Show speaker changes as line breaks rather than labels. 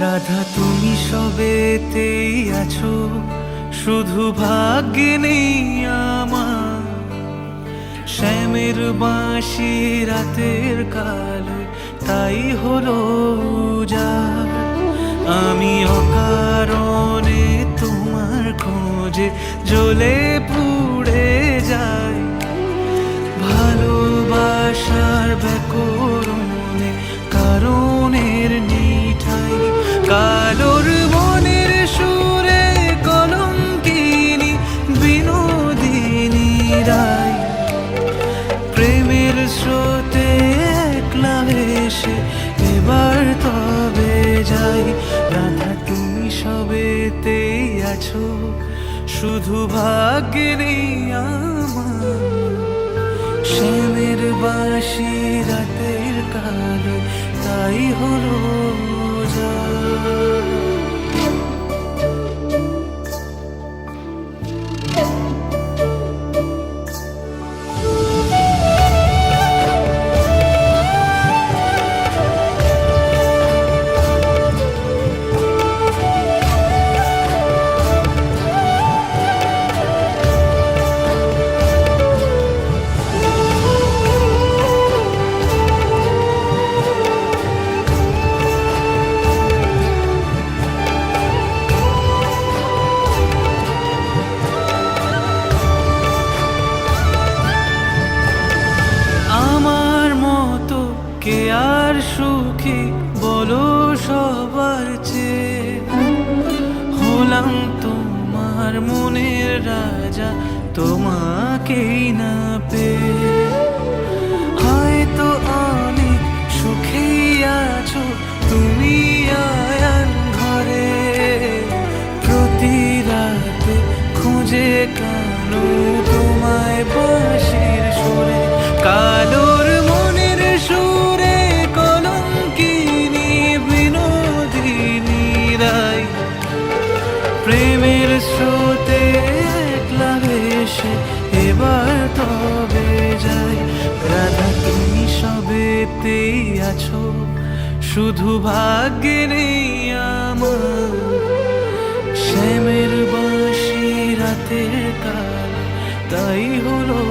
রাধা তুমি সবেতেই আছো, শুধু ভাগ্যে নেই আমার। শ্যামের বাঁশি রাতের কালে তাই হলো উজাড়। আমি অকারণে তোমার খোঁজে জ্বলে পুড়ে যাই। ভালোবাসার ব্যাকরণে কারণের নিঠাই, কালোর মনের সুরে কলঙ্কিনী বিনোদিনী রায়। প্রেমের স্রোতে একলা ভেসে এবার তবে যাই। রাধা তুমি সবেতেই আছো, শুধু ভাগ্যে নেই আমার। শ্যামের বাঁশি রাতের কালে তাই হলো উজাড়। কে আর সুখী বলো সবার চেয়ে? হলাম তোমার মনের রাজা, তোমাকেই না পেয়ে। হয়তো অনেক সুখেই আছো তুমি আয়ান ঘরে। প্রতি রাতে খুঁজে কানো তোমায় বাঁশির সুরে। কালোর মনের সুরে কলঙ্কিনী বিনোদিনী রায়। প্রেমের স্রোতে একলা ভেসে এবার তবে যাই। রাধা তুমি সবেতেই আছো, শুধু ভাগ্যে নেই আমার। শ্যামের বাঁশি রাতের কাল তাই হলো